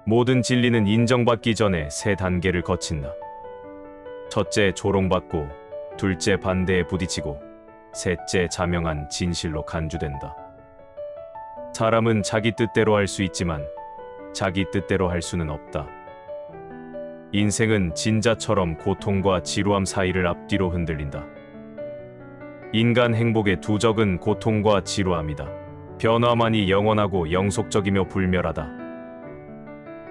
모든 진리는 인정받기 전에 세 단계를 거친다. 첫째, 조롱받고, 둘째, 반대에 부딪히고, 셋째, 자명한 진실로 간주된다. 사람은 자기 뜻대로 할 수 있지만 자기 뜻대로 할 수는 없다. 인생은 진자처럼 고통과 지루함 사이를 앞뒤로 흔들린다. 인간 행복의 두 적은 고통과 지루함이다. 변화만이 영원하고 영속적이며 불멸하다.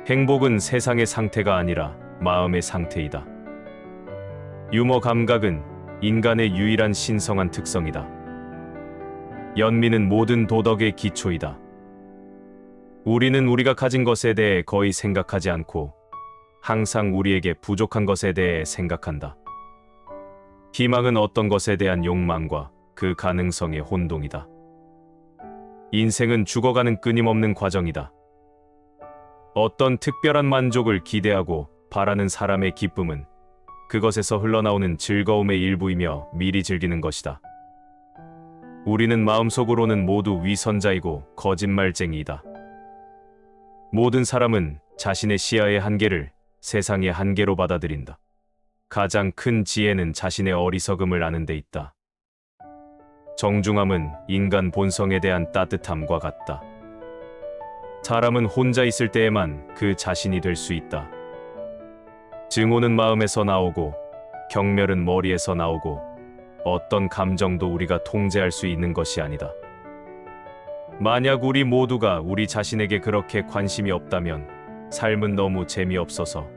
행복은 세상의 상태가 아니라 마음의 상태이다. 유머 감각은 인간의 유일한 신성한 특성이다. 연민은 모든 도덕의 기초이다. 우리는 우리가 가진 것에 대해 거의 생각하지 않고 항상 우리에게 부족한 것에 대해 생각한다. 희망은 어떤 것에 대한 욕망과 그 가능성의 혼동이다. 인생은 죽어가는 끊임없는 과정이다. 어떤 특별한 만족을 기대하고 바라는 사람의 기쁨은 그것에서 흘러나오는 즐거움의 일부이며 미리 즐기는 것이다. 우리는 마음속으로는 모두 위선자이고 거짓말쟁이이다. 모든 사람은 자신의 시야의 한계를 세상의 한계로 받아들인다. 가장 큰 지혜는 자신의 어리석음을 아는 데 있다. 정중함은 인간 본성에 대한 따뜻함과 같다. 사람은 혼자 있을 때에만 그 자신이 될 수 있다. 증오는 마음에서 나오고 경멸은 머리에서 나오고 어떤 감정도 우리가 통제할 수 있는 것이 아니다. 만약 우리 모두가 우리 자신에게 그렇게 관심이 없다면 삶은 너무 재미없어서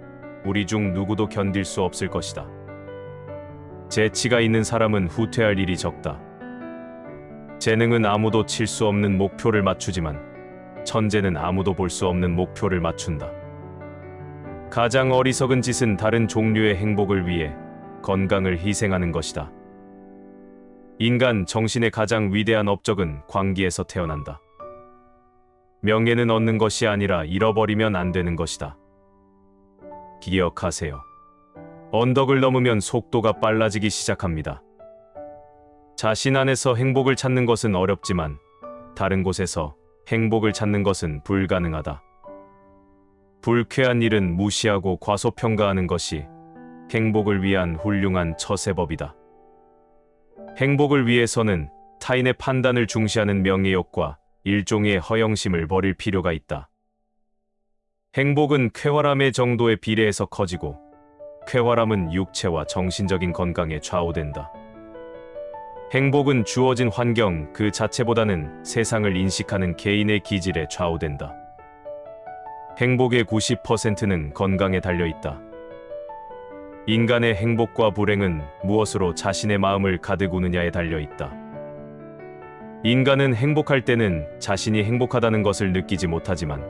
우리 중 누구도 견딜 수 없을 것이다. 재치가 있는 사람은 후퇴할 일이 적다. 재능은 아무도 칠 수 없는 목표를 맞추지만 천재는 아무도 볼 수 없는 목표를 맞춘다. 가장 어리석은 짓은 다른 종류의 행복을 위해 건강을 희생하는 것이다. 인간 정신의 가장 위대한 업적은 광기에서 태어난다. 명예는 얻는 것이 아니라 잃어버리면 안 되는 것이다. 기억하세요. 언덕을 넘으면 속도가 빨라지기 시작합니다. 자신 안에서 행복을 찾는 것은 어렵지만 다른 곳에서 행복을 찾는 것은 불가능하다. 불쾌한 일은 무시하고 과소평가하는 것이 행복을 위한 훌륭한 처세법이다. 행복을 위해서는 타인의 판단을 중시하는 명예욕과 일종의 허영심을 버릴 필요가 있다. 행복은 쾌활함의 정도에 비례해서 커지고 쾌활함은 육체와 정신적인 건강에 좌우된다. 행복은 주어진 환경 그 자체보다는 세상을 인식하는 개인의 기질에 좌우된다. 행복의 90%는 건강에 달려있다. 인간의 행복과 불행은 무엇으로 자신의 마음을 가득 우느냐에 달려있다. 인간은 행복할 때는 자신이 행복하다는 것을 느끼지 못하지만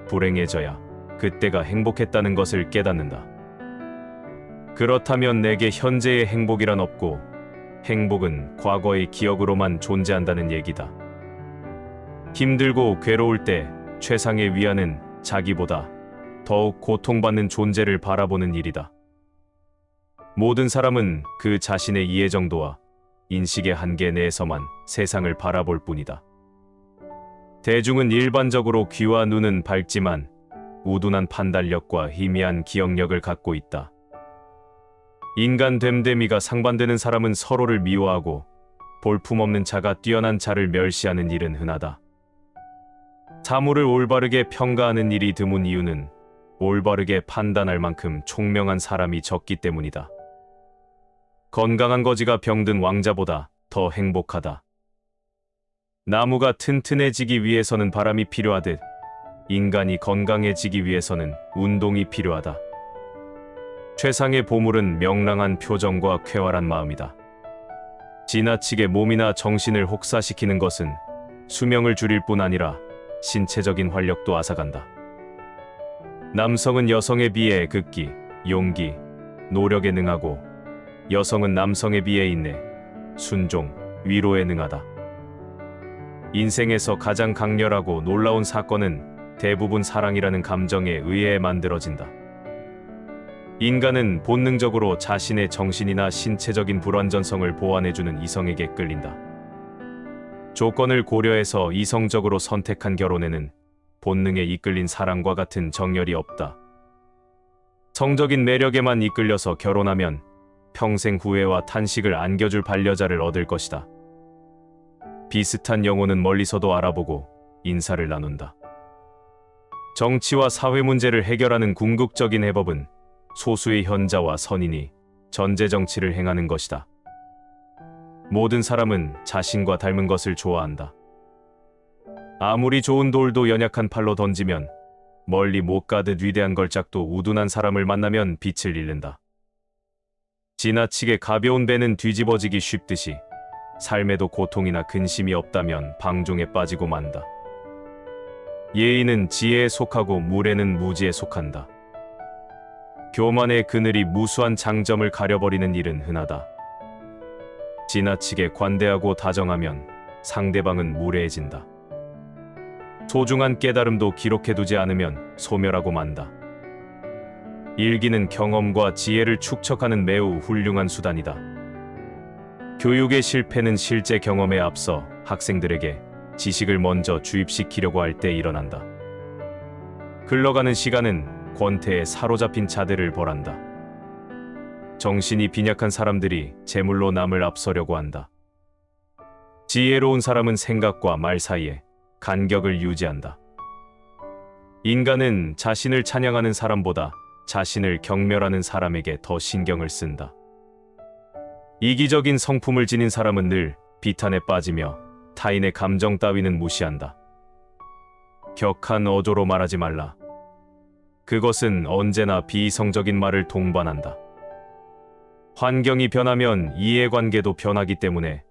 불행해져야 그때가 행복했다는 것을 깨닫는다. 그렇다면 내게 현재의 행복이란 없고 행복은 과거의 기억으로만 존재한다는 얘기다. 힘들고 괴로울 때 최상의 위안은 자기보다 더욱 고통받는 존재를 바라보는 일이다. 모든 사람은 그 자신의 이해 정도와 인식의 한계 내에서만 세상을 바라볼 뿐이다. 대중은 일반적으로 귀와 눈은 밝지만 우둔한 판단력과 희미한 기억력을 갖고 있다. 인간 됨됨이가 상반되는 사람은 서로를 미워하고 볼품없는 자가 뛰어난 자를 멸시하는 일은 흔하다. 사물을 올바르게 평가하는 일이 드문 이유는 올바르게 판단할 만큼 총명한 사람이 적기 때문이다. 건강한 거지가 병든 왕자보다 더 행복하다. 나무가 튼튼해지기 위해서는 바람이 필요하듯 인간이 건강해지기 위해서는 운동이 필요하다. 최상의 보물은 명랑한 표정과 쾌활한 마음이다. 지나치게 몸이나 정신을 혹사시키는 것은 수명을 줄일 뿐 아니라 신체적인 활력도 앗아간다. 남성은 여성에 비해 극기, 용기, 노력에 능하고 여성은 남성에 비해 인내, 순종, 위로에 능하다. 인생에서 가장 강렬하고 놀라운 사건은 대부분 사랑이라는 감정에 의해 만들어진다. 인간은 본능적으로 자신의 정신이나 신체적인 불완전성을 보완해주는 이성에게 끌린다. 조건을 고려해서 이성적으로 선택한 결혼에는 본능에 이끌린 사랑과 같은 정열이 없다. 성적인 매력에만 이끌려서 결혼하면 평생 후회와 탄식을 안겨줄 반려자를 얻을 것이다. 비슷한 영혼은 멀리서도 알아보고 인사를 나눈다. 정치와 사회 문제를 해결하는 궁극적인 해법은 소수의 현자와 선인이 전제 정치를 행하는 것이다. 모든 사람은 자신과 닮은 것을 좋아한다. 아무리 좋은 돌도 연약한 팔로 던지면 멀리 못 가듯 위대한 걸작도 우둔한 사람을 만나면 빛을 잃는다. 지나치게 가벼운 배는 뒤집어지기 쉽듯이 삶에도 고통이나 근심이 없다면 방종에 빠지고 만다. 예의는 지혜에 속하고 무례는 무지에 속한다. 교만의 그늘이 무수한 장점을 가려버리는 일은 흔하다. 지나치게 관대하고 다정하면 상대방은 무례해진다. 소중한 깨달음도 기록해두지 않으면 소멸하고 만다. 일기는 경험과 지혜를 축적하는 매우 훌륭한 수단이다. 교육의 실패는 실제 경험에 앞서 학생들에게 지식을 먼저 주입시키려고 할 때 일어난다. 흘러가는 시간은 권태에 사로잡힌 자들을 벌한다. 정신이 빈약한 사람들이 재물로 남을 앞서려고 한다. 지혜로운 사람은 생각과 말 사이에 간격을 유지한다. 인간은 자신을 찬양하는 사람보다 자신을 경멸하는 사람에게 더 신경을 쓴다. 이기적인 성품을 지닌 사람은 늘 비탄에 빠지며 타인의 감정 따위는 무시한다. 격한 어조로 말하지 말라. 그것은 언제나 비이성적인 말을 동반한다. 환경이 변하면 이해관계도 변하기 때문에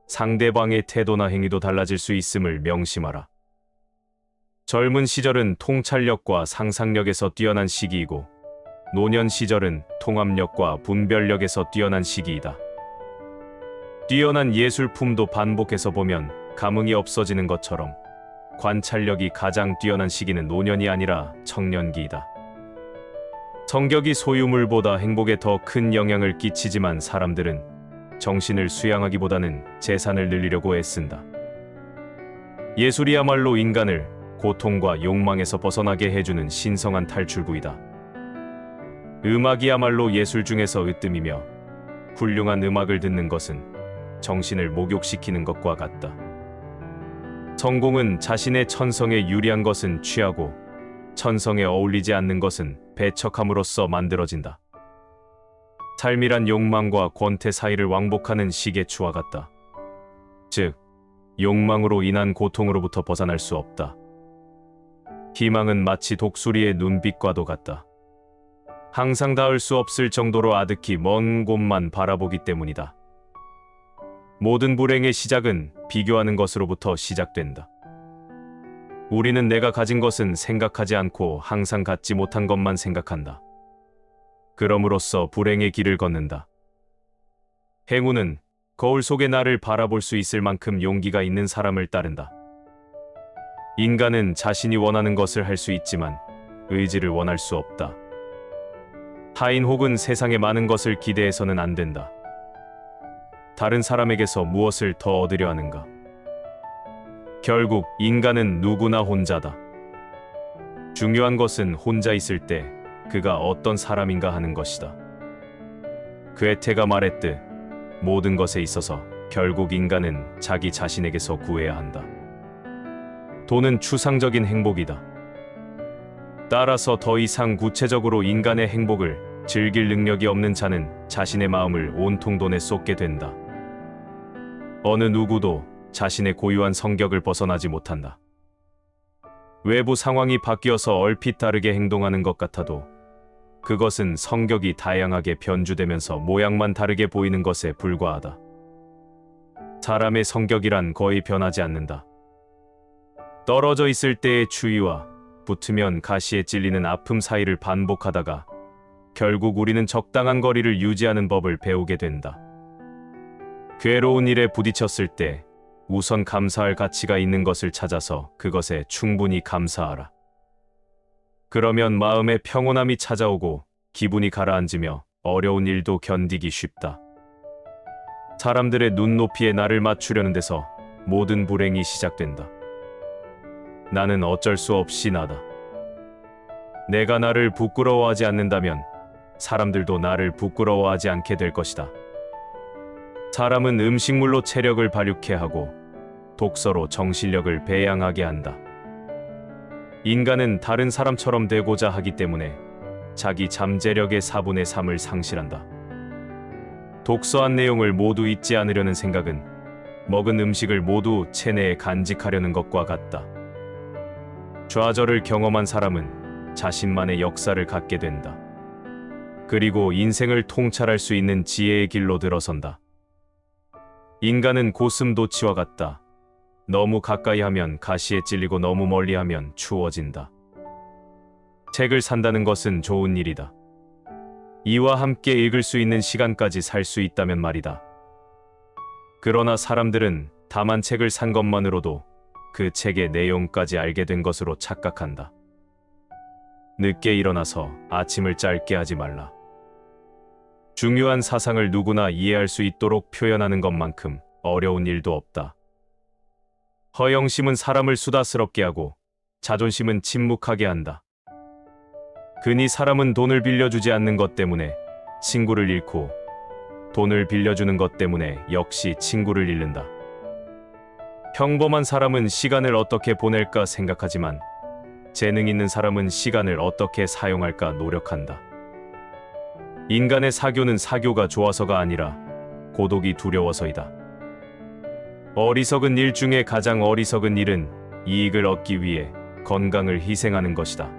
상대방의 태도나 행위도 달라질 수 있음을 명심하라. 젊은 시절은 통찰력과 상상력에서 뛰어난 시기이고 노년 시절은 통합력과 분별력에서 뛰어난 시기이다. 뛰어난 예술품도 반복해서 보면 감흥이 없어지는 것처럼 관찰력이 가장 뛰어난 시기는 노년이 아니라 청년기이다. 성격이 소유물보다 행복에 더 큰 영향을 끼치지만 사람들은 정신을 수양하기보다는 재산을 늘리려고 애쓴다. 예술이야말로 인간을 고통과 욕망에서 벗어나게 해주는 신성한 탈출구이다. 음악이야말로 예술 중에서 으뜸이며 훌륭한 음악을 듣는 것은 정신을 목욕시키는 것과 같다. 성공은 자신의 천성에 유리한 것은 취하고 천성에 어울리지 않는 것은 배척함으로써 만들어진다. 삶이란 욕망과 권태 사이를 왕복하는 시계추와 같다. 즉, 욕망으로 인한 고통으로부터 벗어날 수 없다. 희망은 마치 독수리의 눈빛과도 같다. 항상 닿을 수 없을 정도로 아득히 먼 곳만 바라보기 때문이다. 모든 불행의 시작은 비교하는 것으로부터 시작된다. 우리는 내가 가진 것은 생각하지 않고 항상 갖지 못한 것만 생각한다. 그럼으로써 불행의 길을 걷는다. 행운은 거울 속의 나를 바라볼 수 있을 만큼 용기가 있는 사람을 따른다. 인간은 자신이 원하는 것을 할 수 있지만 의지를 원할 수 없다. 타인 혹은 세상의 많은 것을 기대해서는 안 된다. 다른 사람에게서 무엇을 더 얻으려 하는가? 결국 인간은 누구나 혼자다. 중요한 것은 혼자 있을 때 그가 어떤 사람인가 하는 것이다. 괴테가 말했듯 모든 것에 있어서 결국 인간은 자기 자신에게서 구해야 한다. 돈은 추상적인 행복이다. 따라서 더 이상 구체적으로 인간의 행복을 즐길 능력이 없는 자는 자신의 마음을 온통 돈에 쏟게 된다. 어느 누구도 자신의 고유한 성격을 벗어나지 못한다. 외부 상황이 바뀌어서 얼핏 다르게 행동하는 것 같아도 그것은 성격이 다양하게 변주되면서 모양만 다르게 보이는 것에 불과하다. 사람의 성격이란 거의 변하지 않는다. 떨어져 있을 때의 추위와 붙으면 가시에 찔리는 아픔 사이를 반복하다가 결국 우리는 적당한 거리를 유지하는 법을 배우게 된다. 괴로운 일에 부딪혔을 때 우선 감사할 가치가 있는 것을 찾아서 그것에 충분히 감사하라. 그러면 마음의 평온함이 찾아오고 기분이 가라앉으며 어려운 일도 견디기 쉽다. 사람들의 눈높이에 나를 맞추려는 데서 모든 불행이 시작된다. 나는 어쩔 수 없이 나다. 내가 나를 부끄러워하지 않는다면 사람들도 나를 부끄러워하지 않게 될 것이다. 사람은 음식물로 체력을 발육해 하고 독서로 정신력을 배양하게 한다. 인간은 다른 사람처럼 되고자 하기 때문에 자기 잠재력의 4분의 3을 상실한다. 독서한 내용을 모두 잊지 않으려는 생각은 먹은 음식을 모두 체내에 간직하려는 것과 같다. 좌절을 경험한 사람은 자신만의 역사를 갖게 된다. 그리고 인생을 통찰할 수 있는 지혜의 길로 들어선다. 인간은 고슴도치와 같다. 너무 가까이 하면 가시에 찔리고 너무 멀리 하면 추워진다. 책을 산다는 것은 좋은 일이다. 이와 함께 읽을 수 있는 시간까지 살 수 있다면 말이다. 그러나 사람들은 다만 책을 산 것만으로도 그 책의 내용까지 알게 된 것으로 착각한다. 늦게 일어나서 아침을 짧게 하지 말라. 중요한 사상을 누구나 이해할 수 있도록 표현하는 것만큼 어려운 일도 없다. 허영심은 사람을 수다스럽게 하고 자존심은 침묵하게 한다. 괜히 사람은 돈을 빌려주지 않는 것 때문에 친구를 잃고 돈을 빌려주는 것 때문에 역시 친구를 잃는다. 평범한 사람은 시간을 어떻게 보낼까 생각하지만 재능 있는 사람은 시간을 어떻게 사용할까 노력한다. 인간의 사교는 사교가 좋아서가 아니라 고독이 두려워서이다. 어리석은 일 중에 가장 어리석은 일은 이익을 얻기 위해 건강을 희생하는 것이다.